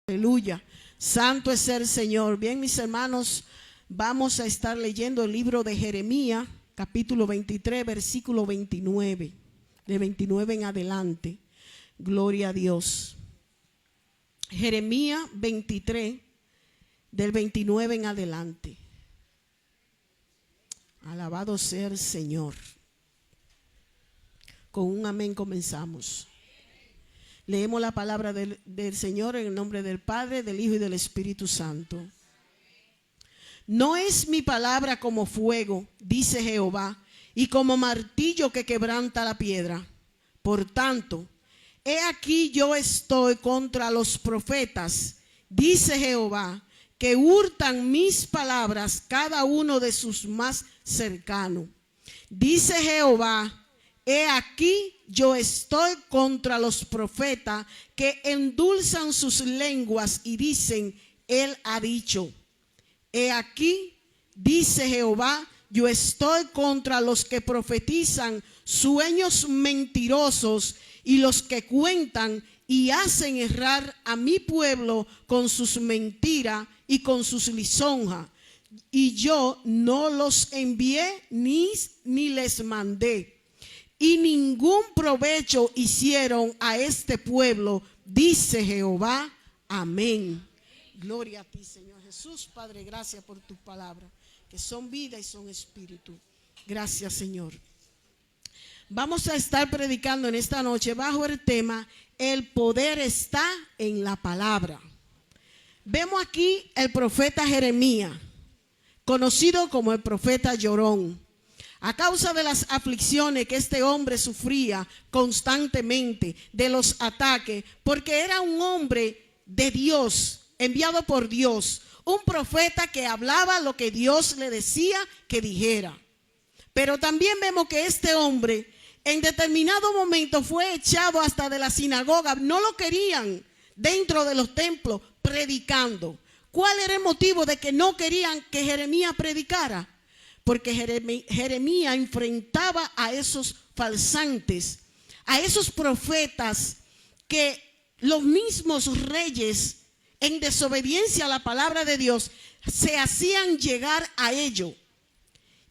Aleluya. Santo es el Señor. Bien, mis hermanos, vamos a estar leyendo el libro de Jeremías, capítulo 23, versículo 29. De 29 en adelante. Gloria a Dios. Jeremías 23, del 29 en adelante. Alabado sea el Señor. Con un amén comenzamos. Leemos la palabra del Señor en el nombre del Padre, del Hijo y del Espíritu Santo. No es mi palabra como fuego, dice Jehová, y como martillo que quebranta la piedra. Por tanto, he aquí yo estoy contra los profetas, dice Jehová, que hurtan mis palabras cada uno de sus más cercanos. Dice Jehová, he aquí yo estoy contra los profetas que endulzan sus lenguas y dicen, él ha dicho. He aquí, dice Jehová, yo estoy contra los que profetizan sueños mentirosos y los que cuentan y hacen errar a mi pueblo con sus mentiras y con sus lisonjas. Y yo no los envié ni les mandé. Y ningún provecho hicieron a este pueblo, dice Jehová. Amén. Gloria a ti, Señor Jesús. Padre, gracias por tu palabra, que son vida y son espíritu. Gracias, Señor. Vamos a estar predicando en esta noche bajo el tema, el poder está en la palabra. Vemos aquí el profeta Jeremías, conocido como el profeta llorón. A causa de las aflicciones que este hombre sufría constantemente, de los ataques, porque era un hombre de Dios, enviado por Dios, un profeta que hablaba lo que Dios le decía que dijera. Pero también vemos que este hombre en determinado momento fue echado hasta de la sinagoga. No lo querían dentro de los templos predicando. ¿Cuál era el motivo de que no querían que Jeremías predicara? Porque Jeremías enfrentaba a esos falsantes, a esos profetas que los mismos reyes, en desobediencia a la palabra de Dios, se hacían llegar a ellos.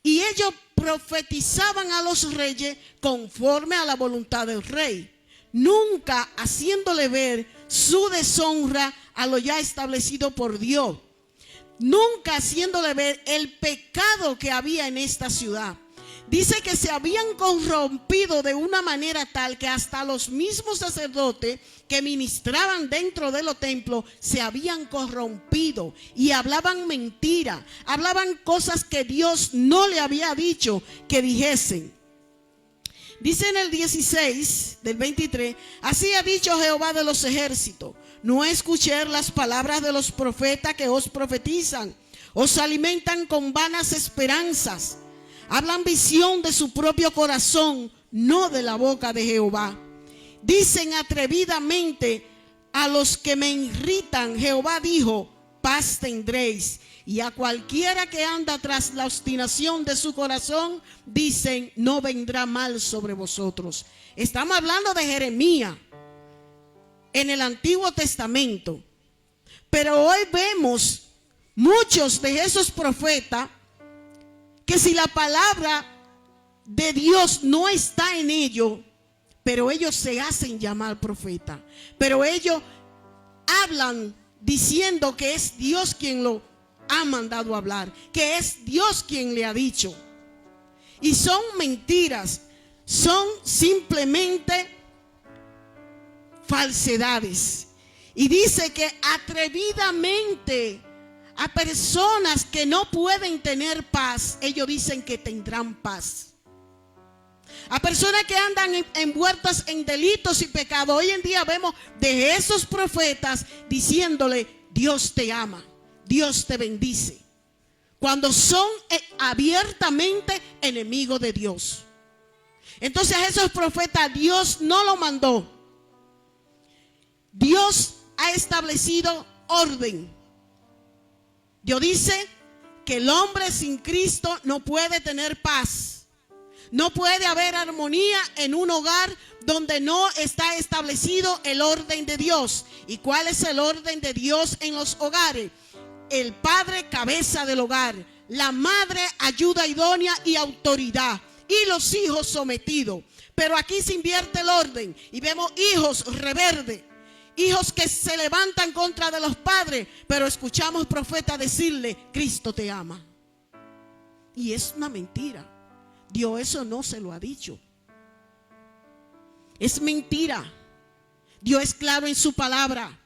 Y ellos profetizaban a los reyes conforme a la voluntad del rey, nunca haciéndole ver su deshonra a lo ya establecido por Dios. Nunca haciéndole ver el pecado que había en esta ciudad. Dice que se habían corrompido de una manera tal que hasta los mismos sacerdotes que ministraban dentro de los templos se habían corrompido y hablaban mentira, hablaban cosas que Dios no le había dicho que dijesen. Dice en el 16 del 23, así ha dicho Jehová de los ejércitos, no escuché las palabras de los profetas que os profetizan, os alimentan con vanas esperanzas, hablan visión de su propio corazón, no de la boca de Jehová. Dicen atrevidamente a los que me irritan, Jehová dijo, paz tendréis. Y a cualquiera que anda tras la obstinación de su corazón, dicen, no vendrá mal sobre vosotros. Estamos hablando de Jeremías en el Antiguo Testamento. Pero hoy vemos muchos de esos profetas que si la palabra de Dios no está en ellos, pero ellos se hacen llamar profeta. Pero ellos hablan diciendo que es Dios quien lo ha mandado a hablar, que es Dios quien le ha dicho. Y son mentiras, son simplemente falsedades. Y dice que atrevidamente a personas que no pueden tener paz, ellos dicen que tendrán paz. A personas que andan envueltas en delitos y pecados. Hoy en día vemos de esos profetas diciéndole, Dios te ama, Dios te bendice, cuando son abiertamente enemigos de Dios. Entonces a esos profetas Dios no lo mandó. Dios ha establecido orden. Dios dice que el hombre sin Cristo no puede tener paz. No puede haber armonía en un hogar donde no está establecido el orden de Dios. ¿Y cuál es el orden de Dios en los hogares? El padre, cabeza del hogar. La madre, ayuda idónea y autoridad. Y los hijos sometidos. Pero aquí se invierte el orden y vemos hijos rebeldes. Hijos que se levantan contra de los padres, pero escuchamos profetas decirle, Cristo te ama. Y es una mentira. Dios eso no se lo ha dicho. Es mentira. Dios es claro en su palabra.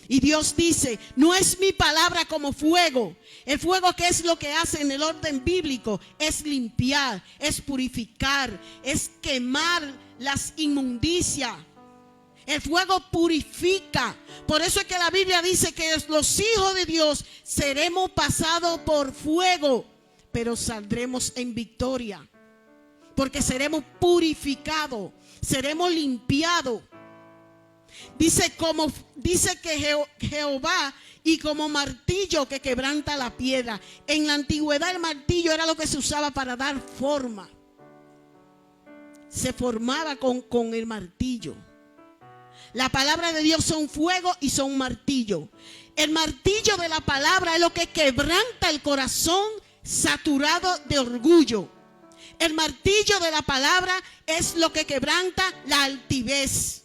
Y Dios dice, no es mi palabra como fuego. El fuego, ¿qué es lo que hace en el orden bíblico? Es limpiar, es purificar, es quemar las inmundicias. El fuego purifica. Por eso es que la Biblia dice que los hijos de Dios seremos pasados por fuego, pero saldremos en victoria. Porque seremos purificados, seremos limpiados. Dice que Jehová y como martillo que quebranta la piedra. En la antigüedad el martillo era lo que se usaba para dar forma. Se formaba con el martillo. La palabra de Dios son fuego y son martillo. El martillo de la palabra es lo que quebranta el corazón saturado de orgullo. El martillo de la palabra es lo que quebranta la altivez.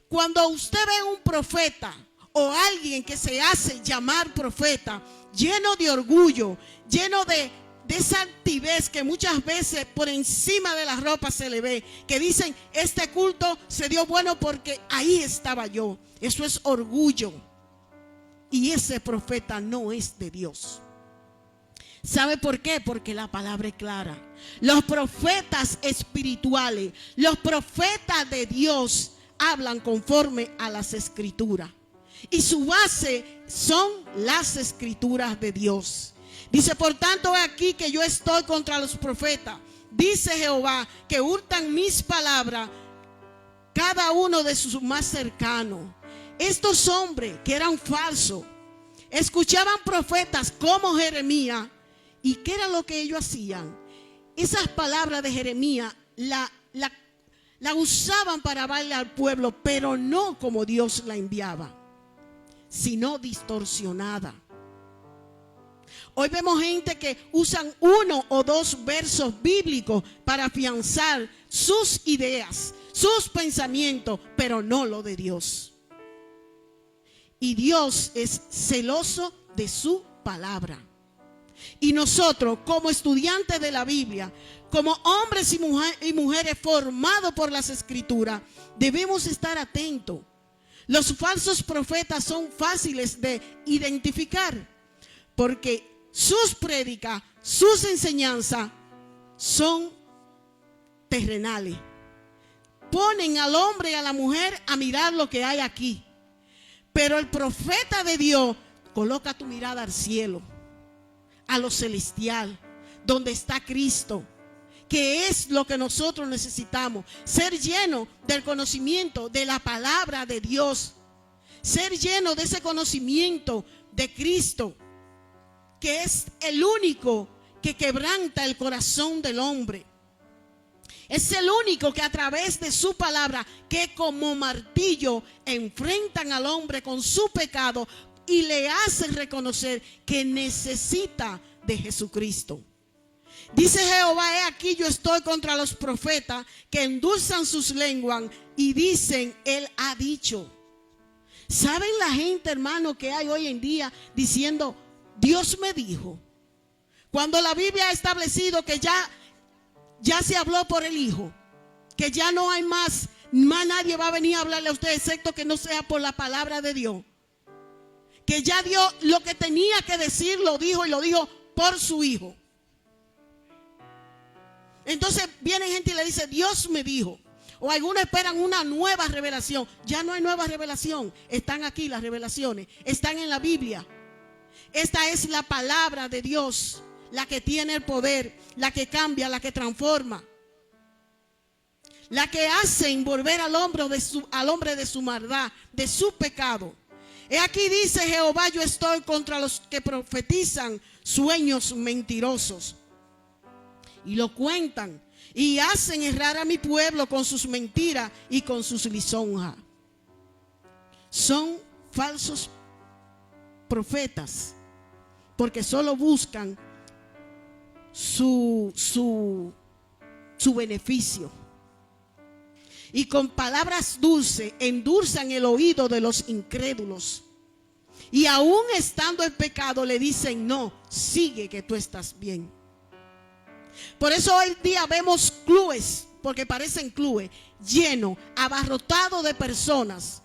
Cuando usted ve un profeta o alguien que se hace llamar profeta, lleno de orgullo, lleno de esa altivez que muchas veces por encima de la ropa se le ve, que dicen, este culto se dio bueno porque ahí estaba yo. Eso es orgullo. Y ese profeta no es de Dios. ¿Sabe por qué? Porque la palabra es clara. Los profetas espirituales, los profetas de Dios hablan conforme a las escrituras. Y su base son las escrituras de Dios. Dice, por tanto, aquí que yo estoy contra los profetas. Dice Jehová, que hurtan mis palabras, cada uno de sus más cercanos. Estos hombres que eran falsos, escuchaban profetas como Jeremías. ¿Y qué era lo que ellos hacían? Esas palabras de Jeremías la usaban para hablarle al pueblo, pero no como Dios la enviaba, sino distorsionada. Hoy vemos gente que usan 1 o 2 versos bíblicos para afianzar sus ideas, sus pensamientos, pero no lo de Dios. Y Dios es celoso de su palabra. Y nosotros, como estudiantes de la Biblia, como hombres y mujeres formados por las escrituras, debemos estar atentos. Los falsos profetas son fáciles de identificar, porque sus prédicas, sus enseñanzas son terrenales. Ponen al hombre y a la mujer a mirar lo que hay aquí. Pero el profeta de Dios coloca tu mirada al cielo, a lo celestial, donde está Cristo, que es lo que nosotros necesitamos. Ser lleno del conocimiento de la palabra de Dios. Ser lleno de ese conocimiento de Cristo, que es el único que quebranta el corazón del hombre. Es el único que a través de su palabra, que como martillo enfrentan al hombre con su pecado y le hacen reconocer que necesita de Jesucristo. Dice Jehová, he aquí yo estoy contra los profetas que endulzan sus lenguas y dicen, él ha dicho. ¿Saben la gente, hermano, que hay hoy en día diciendo, Dios me dijo? Cuando la Biblia ha establecido que ya se habló por el Hijo, que ya no hay más nadie va a venir a hablarle a usted excepto que no sea por la palabra de Dios. Que ya Dios lo que tenía que decir lo dijo, y lo dijo por su Hijo. Entonces viene gente y le dice, Dios me dijo. O algunos esperan una nueva revelación. Ya no hay nueva revelación. Están aquí las revelaciones. Están en la Biblia. Esta es la palabra de Dios, la que tiene el poder, la que cambia, la que transforma, la que hace volver al hombre de su maldad, de su pecado. He aquí dice Jehová, yo estoy contra los que profetizan sueños mentirosos y lo cuentan y hacen errar a mi pueblo con sus mentiras y con sus lisonjas. Son falsos profetas porque solo buscan su beneficio. Y con palabras dulces endulzan el oído de los incrédulos. Y aún estando en pecado le dicen: no, sigue que tú estás bien. Por eso hoy día vemos clubes, porque parecen clubes, llenos, abarrotados de personas.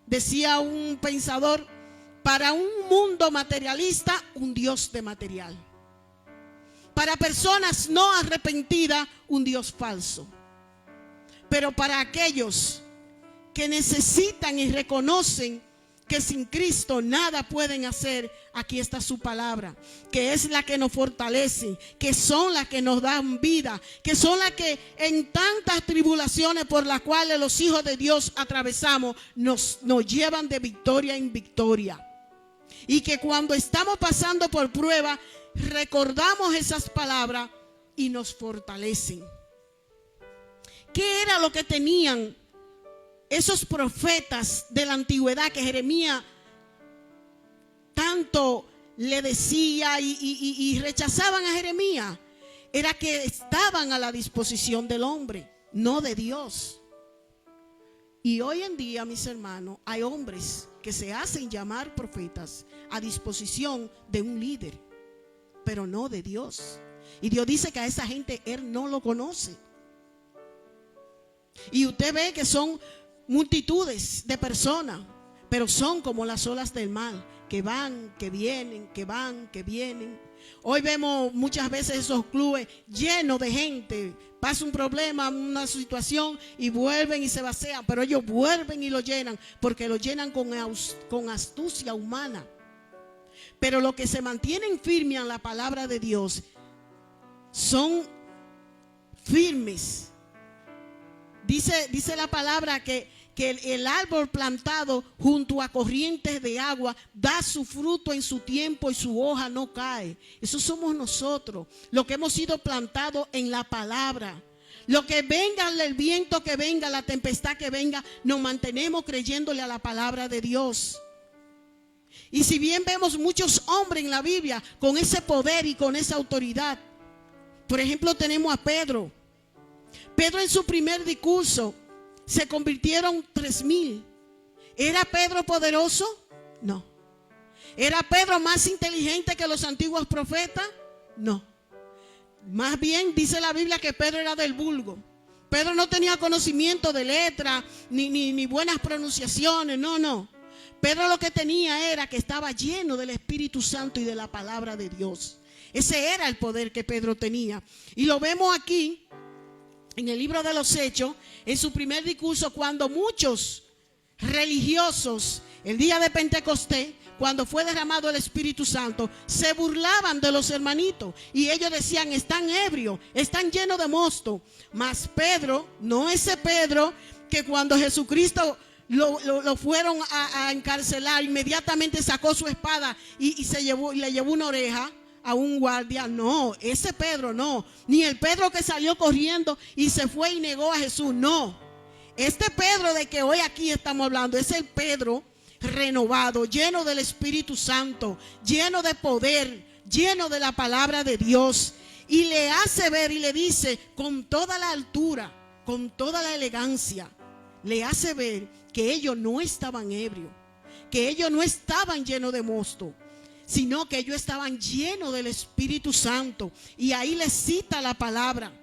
Decía un pensador: para un mundo materialista, un Dios de material. Para personas no arrepentidas, un Dios falso. Pero para aquellos que necesitan y reconocen que sin Cristo nada pueden hacer, aquí está su palabra, que es la que nos fortalece, que son las que nos dan vida, que son las que en tantas tribulaciones por las cuales los hijos de Dios atravesamos, nos llevan de victoria en victoria. Y que cuando estamos pasando por prueba, recordamos esas palabras y nos fortalecen. ¿Qué era lo que tenían esos profetas de la antigüedad que Jeremías tanto le decía y rechazaban a Jeremías? Era que estaban a la disposición del hombre, no de Dios. Y hoy en día, mis hermanos, hay hombres que se hacen llamar profetas a disposición de un líder, pero no de Dios. Y Dios dice que a esa gente Él no lo conoce. Y usted ve que son multitudes de personas, pero son como las olas del mar, que van, que vienen, que van, que vienen. Hoy vemos muchas veces esos clubes llenos de gente. Pasa un problema, una situación y vuelven y se vacían, pero ellos vuelven y lo llenan, porque lo llenan con astucia humana. Pero los que se mantienen firmes en la palabra de Dios son firmes. Dice la palabra que el árbol plantado junto a corrientes de agua da su fruto en su tiempo y su hoja no cae. Eso somos nosotros, los que hemos sido plantados en la palabra. Lo que venga, el viento que venga, la tempestad que venga, nos mantenemos creyéndole a la palabra de Dios. Y si bien vemos muchos hombres en la Biblia con ese poder y con esa autoridad, por ejemplo tenemos a Pedro. Pedro en su primer discurso se convirtieron 3,000. ¿Era Pedro poderoso? No. ¿Era Pedro más inteligente que los antiguos profetas? No. Más bien dice la Biblia que Pedro era del vulgo. Pedro no tenía conocimiento de letra ni buenas pronunciaciones, no. Pedro lo que tenía era que estaba lleno del Espíritu Santo y de la palabra de Dios. Ese era el poder que Pedro tenía. Y lo vemos aquí en el libro de los Hechos, en su primer discurso, cuando muchos religiosos, el día de Pentecostés, cuando fue derramado el Espíritu Santo, se burlaban de los hermanitos. Y ellos decían: están ebrios, están llenos de mosto. Mas Pedro, no ese Pedro que cuando Jesucristo lo fueron a encarcelar, inmediatamente sacó su espada y le llevó una oreja a un guardia. No, ese Pedro no. Ni el Pedro que salió corriendo y se fue y negó a Jesús, no. Este Pedro de que hoy aquí estamos hablando es el Pedro renovado, lleno del Espíritu Santo, lleno de poder, lleno de la palabra de Dios. Y le hace ver y le dice con toda la altura, con toda la elegancia, le hace ver que ellos no estaban ebrios, que ellos no estaban llenos de mosto, sino que ellos estaban llenos del Espíritu Santo. Y ahí le cita la palabra.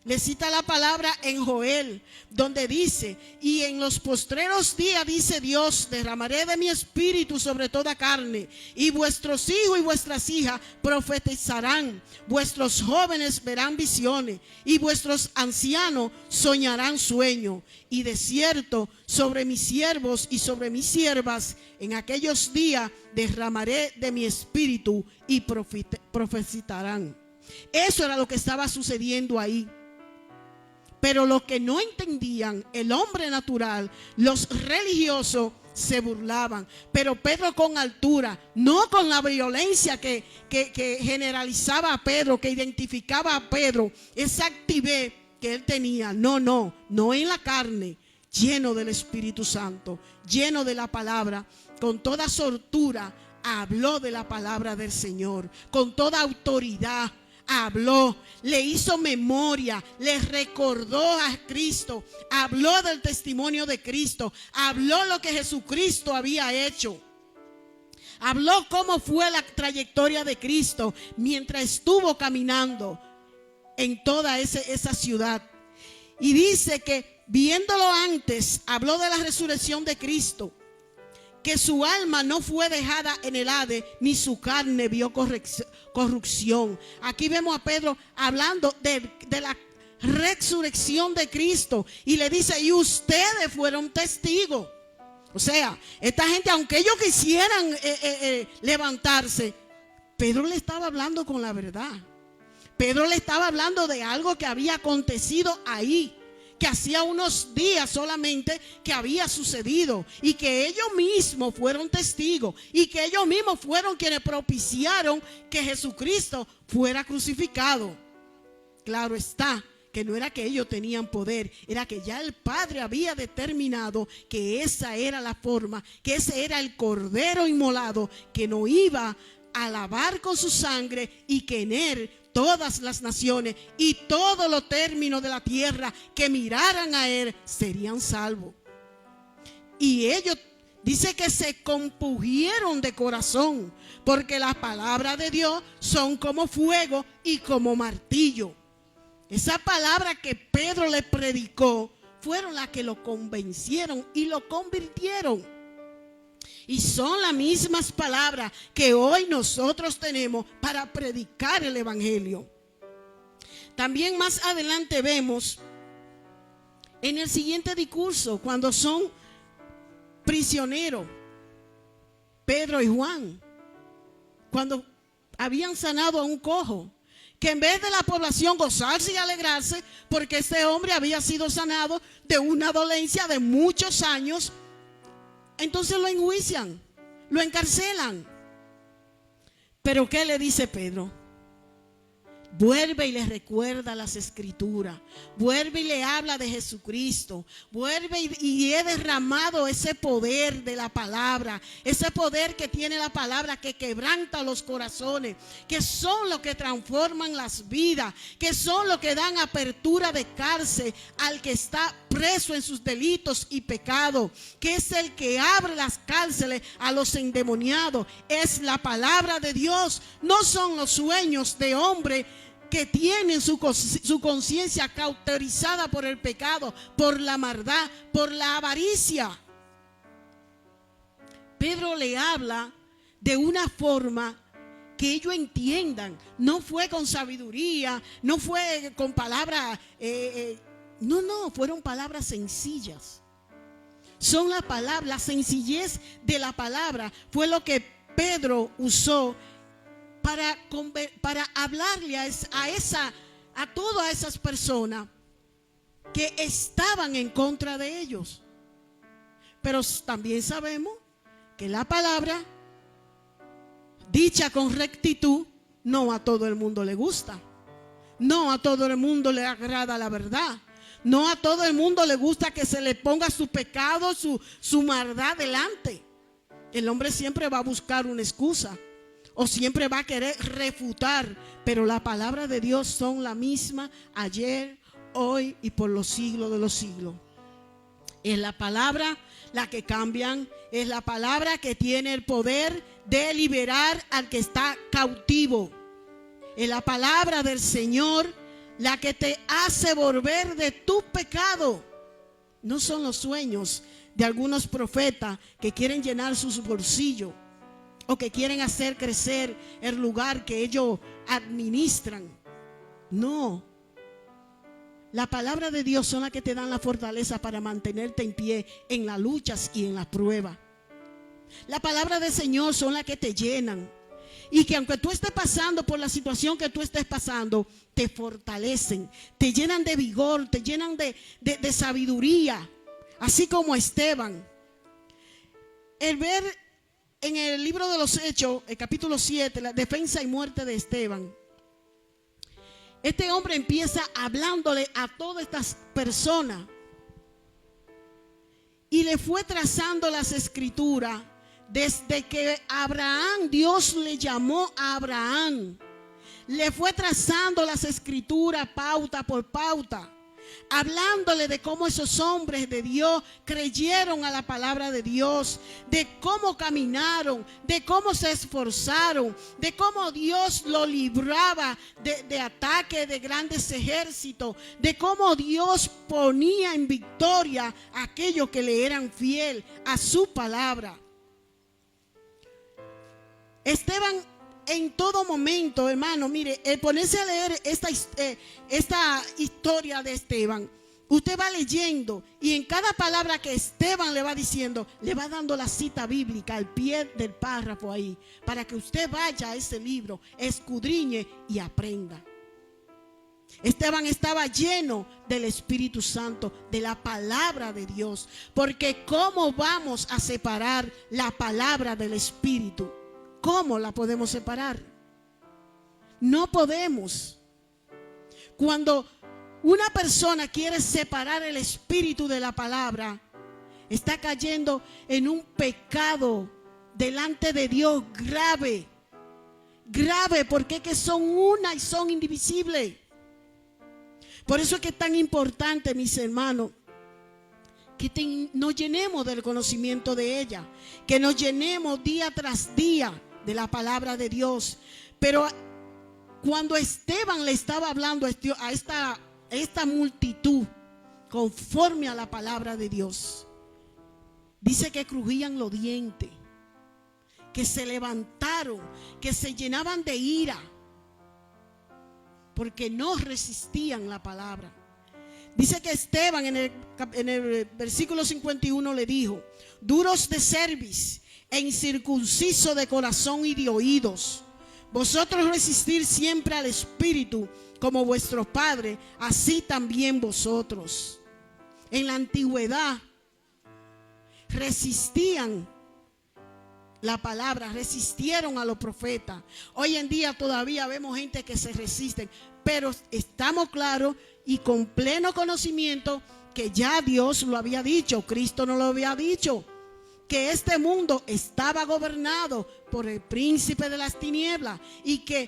Le cita la palabra en Joel, donde dice: y en los postreros días, dice Dios, derramaré de mi espíritu sobre toda carne, y vuestros hijos y vuestras hijas profetizarán, vuestros jóvenes verán visiones, y vuestros ancianos soñarán sueños. Y de cierto, sobre mis siervos y sobre mis siervas, en aquellos días derramaré de mi espíritu y profetizarán. Eso era lo que estaba sucediendo ahí. Pero los que no entendían, el hombre natural, los religiosos, se burlaban. Pero Pedro con altura, no con la violencia que generalizaba a Pedro, que identificaba a Pedro, esa actividad que él tenía. No en la carne, lleno del Espíritu Santo, lleno de la palabra, con toda soltura habló de la palabra del Señor, con toda autoridad habló, le hizo memoria, le recordó a Cristo, habló del testimonio de Cristo, habló lo que Jesucristo había hecho, habló cómo fue la trayectoria de Cristo mientras estuvo caminando en toda esa ciudad. Y dice que viéndolo antes, habló de la resurrección de Cristo, que su alma no fue dejada en el Hades, ni su carne vio corrupción. Aquí vemos a Pedro hablando de la resurrección de Cristo. Y le dice, y ustedes fueron testigos. O sea, esta gente, aunque ellos quisieran levantarse, Pedro le estaba hablando con la verdad. Pedro le estaba hablando de algo que había acontecido ahí, que hacía unos días solamente que había sucedido, y que ellos mismos fueron testigos, y que ellos mismos fueron quienes propiciaron que Jesucristo fuera crucificado. Claro está que no era que ellos tenían poder, era que ya el Padre había determinado que esa era la forma, que ese era el cordero inmolado que no iba a lavar con su sangre, y que en él todas las naciones y todos los términos de la tierra que miraran a él serían salvos. Y ellos, dice que se compungieron de corazón, porque las palabras de Dios son como fuego y como martillo. Esa palabra que Pedro le predicó fueron las que lo convencieron y lo convirtieron. Y son las mismas palabras que hoy nosotros tenemos para predicar el evangelio. También más adelante vemos en el siguiente discurso, cuando son prisioneros, Pedro y Juan, cuando habían sanado a un cojo, que en vez de la población gozarse y alegrarse, porque este hombre había sido sanado de una dolencia de muchos años, entonces lo enjuician, lo encarcelan. Pero ¿qué le dice Pedro? Vuelve y le recuerda las escrituras, vuelve y le habla de Jesucristo, vuelve y he derramado ese poder de la palabra, ese poder que tiene la palabra, que quebranta los corazones, que son los que transforman las vidas, que son los que dan apertura de cárcel al que está preso en sus delitos y pecados, que es el que abre las cárceles a los endemoniados. Es la palabra de Dios, no son los sueños de hombre que tienen su conciencia cauterizada por el pecado, por la maldad, por la avaricia. Pedro le habla de una forma que ellos entiendan. No fue con sabiduría, no fue con palabras, fueron palabras sencillas. Son la palabra, la sencillez de la palabra fue lo que Pedro usó para hablarle a todas esas personas que estaban en contra de ellos. Pero también sabemos que la palabra dicha con rectitud no a todo el mundo le gusta, no a todo el mundo le agrada la verdad, no a todo el mundo le gusta que se le ponga su pecado, su maldad delante. El hombre siempre va a buscar una excusa, o siempre va a querer refutar, pero la palabra de Dios son la misma ayer, hoy y por los siglos de los siglos. Es la palabra la que cambian, es la palabra que tiene el poder de liberar al que está cautivo. Es la palabra del Señor la que te hace volver de tu pecado. No son los sueños de algunos profetas que quieren llenar sus bolsillos, o que quieren hacer crecer el lugar que ellos administran. No. La palabra de Dios son las que te dan la fortaleza para mantenerte en pie en las luchas y en las pruebas. La palabra del Señor son las que te llenan. y que aunque tú estés pasando por la situación que tú estés pasando, te fortalecen, te llenan de vigor, te llenan de sabiduría, así como Esteban. El ver en el libro de los Hechos, el capítulo 7, la defensa y muerte de Esteban. Este hombre empieza hablándole a todas estas personas y le fue trazando las escrituras. Desde que Abraham, Dios le llamó a Abraham, le fue trazando las escrituras pauta por pauta, hablándole de cómo esos hombres de Dios creyeron a la palabra de Dios, de cómo caminaron, de cómo se esforzaron, de cómo Dios lo libraba de ataques de grandes ejércitos, de cómo Dios ponía en victoria a aquellos que le eran fiel a su palabra. Esteban, en todo momento, hermano, mire, ponerse a leer esta historia de Esteban, usted va leyendo y en cada palabra que Esteban le va diciendo, le va dando la cita bíblica al pie del párrafo ahí, para que usted vaya a ese libro, escudriñe y aprenda. Esteban estaba lleno del Espíritu Santo, de la palabra de Dios, porque ¿cómo vamos a separar la palabra del Espíritu? ¿Cómo la podemos separar? No podemos. Cuando una persona quiere separar el espíritu de la palabra, está cayendo en un pecado delante de Dios grave. Grave, porque es que son una y son indivisibles. Por eso es que es tan importante, mis hermanos, que nos llenemos del conocimiento de ella, que nos llenemos día tras día de la palabra de Dios. Pero cuando Esteban le estaba hablando a esta multitud conforme a la palabra de Dios, dice que crujían los dientes, que se levantaron, que se llenaban de ira, porque no resistían la palabra. Dice que Esteban en el versículo 51 le dijo: duros de cerviz e incircunciso de corazón y de oídos, vosotros resistir siempre al Espíritu, como vuestros padres, así también vosotros. En la antigüedad resistían la palabra, resistieron a los profetas. Hoy en día todavía vemos gente que se resisten, pero estamos claros y con pleno conocimiento que ya Dios lo había dicho, Cristo no lo había dicho, que este mundo estaba gobernado por el príncipe de las tinieblas y que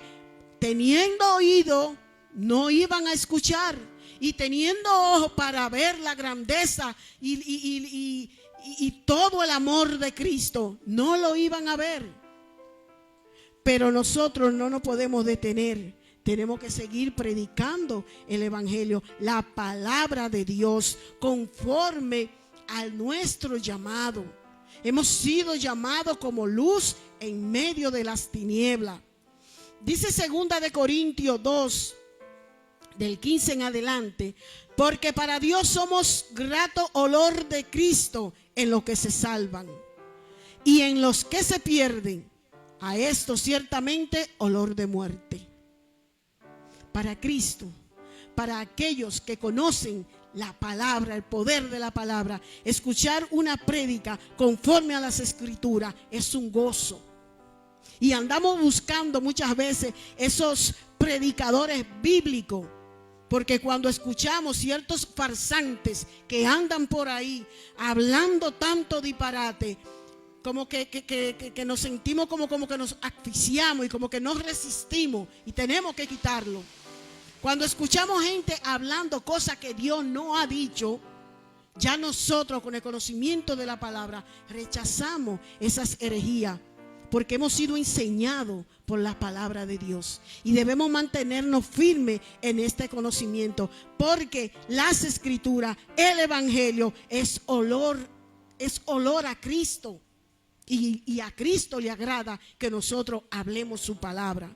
teniendo oído no iban a escuchar, y teniendo ojos para ver la grandeza y todo el amor de Cristo, no lo iban a ver. Pero nosotros no nos podemos detener. Tenemos que seguir predicando el evangelio, la palabra de Dios, conforme a nuestro llamado. Hemos sido llamados como luz en medio de las tinieblas. Dice 2 Corintios 2, del 15 en adelante: porque para Dios somos grato olor de Cristo en los que se salvan, y en los que se pierden, a esto ciertamente olor de muerte. Para Cristo, para aquellos que conocen la palabra, el poder de la palabra, escuchar una prédica conforme a las escrituras es un gozo. Y andamos buscando muchas veces esos predicadores bíblicos, porque cuando escuchamos ciertos farsantes que andan por ahí hablando tanto disparate, como que nos sentimos como que nos asfixiamos y como que no resistimos y tenemos que quitarlo. Cuando escuchamos gente hablando cosas que Dios no ha dicho, ya nosotros con el conocimiento de la palabra rechazamos esas herejías, porque hemos sido enseñados por la palabra de Dios y debemos mantenernos firmes en este conocimiento, porque las escrituras, el evangelio es olor a Cristo, y a Cristo le agrada que nosotros hablemos su palabra.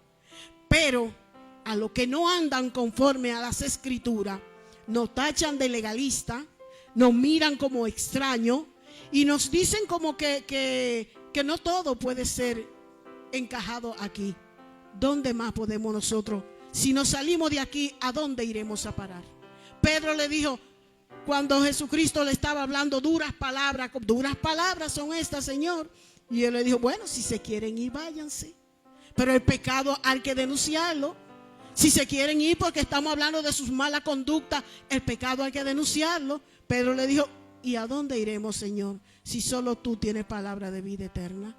Pero a los que no andan conforme a las escrituras, nos tachan de legalista, nos miran como extraños y nos dicen como que no todo puede ser encajado aquí. ¿Dónde más podemos nosotros? Si nos salimos de aquí, ¿a dónde iremos a parar? Pedro le dijo, cuando Jesucristo le estaba hablando duras palabras son estas, Señor. Y él le dijo, bueno, si se quieren ir, váyanse. Pero el pecado hay que denunciarlo. Si se quieren ir porque estamos hablando de sus malas conductas, el pecado hay que denunciarlo. Pedro le dijo, ¿y a dónde iremos, Señor, si solo tú tienes palabra de vida eterna?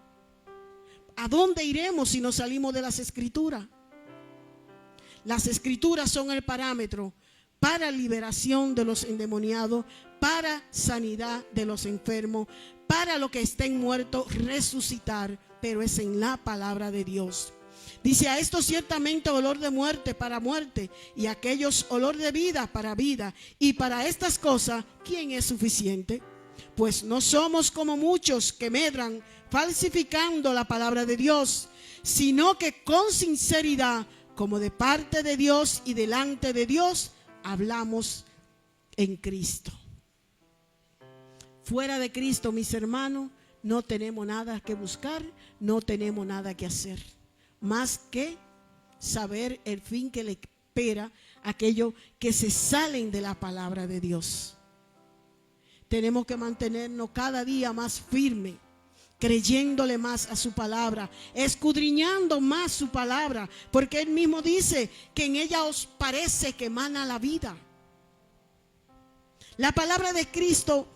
¿A dónde iremos si nos salimos de las Escrituras? Las Escrituras son el parámetro para liberación de los endemoniados, para sanidad de los enfermos, para los que estén muertos, resucitar, pero es en la palabra de Dios. Dice, a esto ciertamente olor de muerte para muerte, y a aquellos olor de vida para vida. Y para estas cosas, ¿quién es suficiente? Pues no somos como muchos que medran falsificando la palabra de Dios, sino que con sinceridad, como de parte de Dios y delante de Dios, hablamos en Cristo. Fuera de Cristo, mis hermanos, no tenemos nada que buscar, no tenemos nada que hacer, más que saber el fin que le espera a aquellos que se salen de la palabra de Dios. Tenemos que mantenernos cada día más firmes, creyéndole más a su palabra, escudriñando más su palabra, porque él mismo dice que en ella os parece que emana la vida. La palabra de Cristo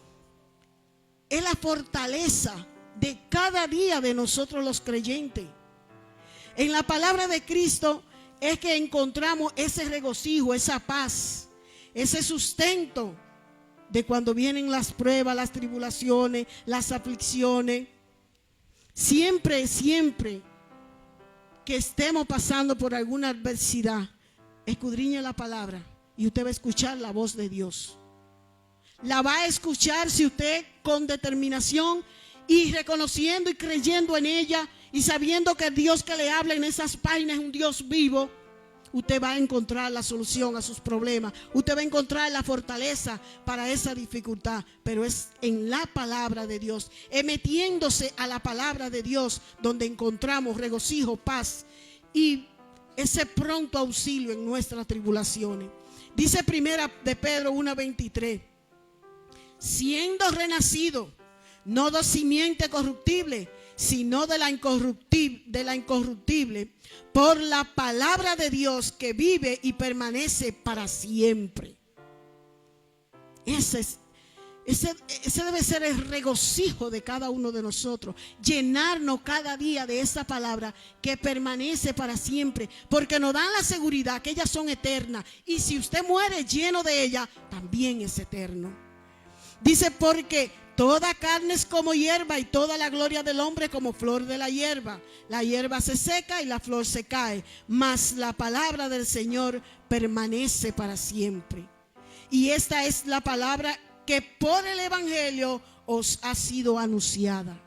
es la fortaleza de cada día de nosotros los creyentes. En la palabra de Cristo es que encontramos ese regocijo, esa paz, ese sustento de cuando vienen las pruebas, las tribulaciones, las aflicciones. Siempre que estemos pasando por alguna adversidad, escudriñe la palabra y usted va a escuchar la voz de Dios. La va a escuchar si usted con determinación y reconociendo y creyendo en ella y sabiendo que el Dios que le habla en esas páginas es un Dios vivo. Usted va a encontrar la solución a sus problemas. Usted va a encontrar la fortaleza para esa dificultad. Pero es en la palabra de Dios, metiéndose a la palabra de Dios, donde encontramos regocijo, paz y ese pronto auxilio en nuestras tribulaciones. Dice primera de Pedro 1:23, siendo renacido, no de simiente corruptible, sino de la incorruptible, por la palabra de Dios que vive y permanece para siempre. Ese debe ser el regocijo de cada uno de nosotros, llenarnos cada día de esa palabra que permanece para siempre, porque nos dan la seguridad que ellas son eternas, y si usted muere lleno de ellas, también es eterno. Dice, porque toda carne es como hierba y toda la gloria del hombre como flor de la hierba. La hierba se seca y la flor se cae, mas la palabra del Señor permanece para siempre. Y esta es la palabra que por el evangelio os ha sido anunciada.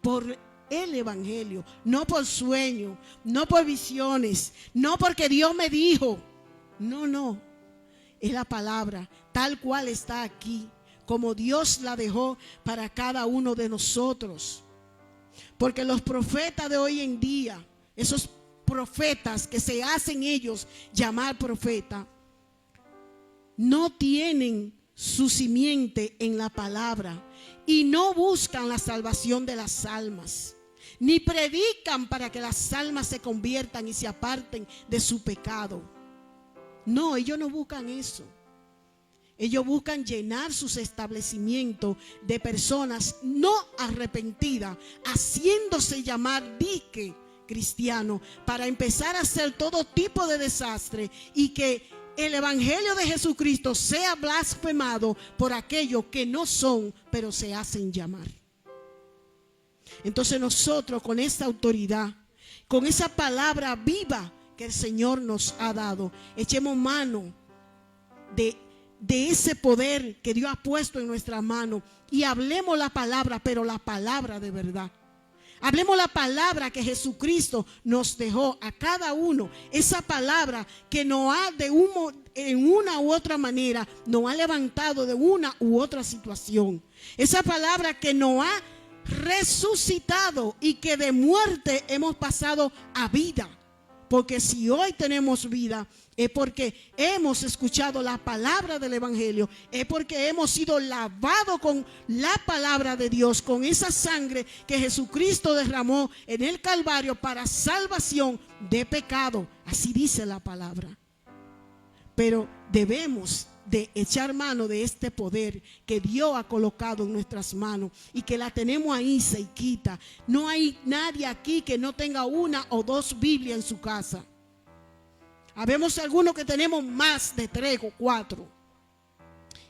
Por el evangelio, no por sueño, no por visiones, no porque Dios me dijo. No, es la palabra tal cual está aquí, como Dios la dejó para cada uno de nosotros. Porque los profetas de hoy en día, esos profetas que se hacen ellos llamar profeta, no tienen su simiente en la palabra y no buscan la salvación de las almas, ni predican para que las almas se conviertan y se aparten de su pecado. No, ellos no buscan eso. Ellos buscan llenar sus establecimientos de personas no arrepentidas, haciéndose llamar dique cristiano, para empezar a hacer todo tipo de desastre y que el evangelio de Jesucristo sea blasfemado por aquellos que no son, pero se hacen llamar. Entonces nosotros, con esta autoridad, con esa palabra viva que el Señor nos ha dado, echemos mano de ese poder que Dios ha puesto en nuestra mano y hablemos la palabra, pero la palabra de verdad. Hablemos la palabra que Jesucristo nos dejó a cada uno. Esa palabra que nos ha en una u otra manera nos ha levantado de una u otra situación. Esa palabra que nos ha resucitado y que de muerte hemos pasado a vida. Porque si hoy tenemos vida, es porque hemos escuchado la palabra del evangelio, es porque hemos sido lavados con la palabra de Dios, con esa sangre que Jesucristo derramó en el Calvario para salvación de pecado. Así dice la palabra. Pero debemos de echar mano de este poder que Dios ha colocado en nuestras manos y que la tenemos ahí cerquita. No hay nadie aquí que no tenga una o dos Biblias en su casa. Habemos algunos que tenemos más de 3 o 4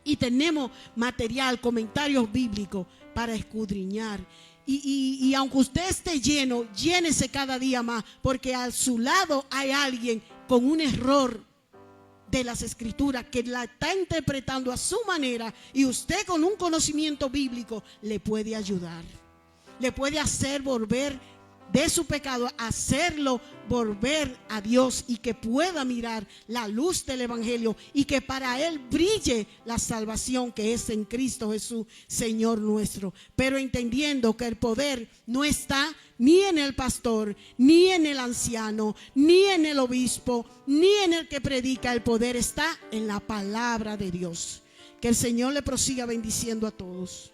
y tenemos material, comentarios bíblicos para escudriñar. Y aunque usted esté lleno, llénese cada día más, porque a su lado hay alguien con un error de las escrituras que la está interpretando a su manera, y usted con un conocimiento bíblico le puede ayudar, le puede hacer volver de su pecado, hacerlo volver a Dios, y que pueda mirar la luz del evangelio y que para él brille la salvación que es en Cristo Jesús, Señor nuestro. Pero entendiendo que el poder no está ni en el pastor, ni en el anciano, ni en el obispo, ni en el que predica. El poder está en la palabra de Dios. Que el Señor le prosiga bendiciendo a todos.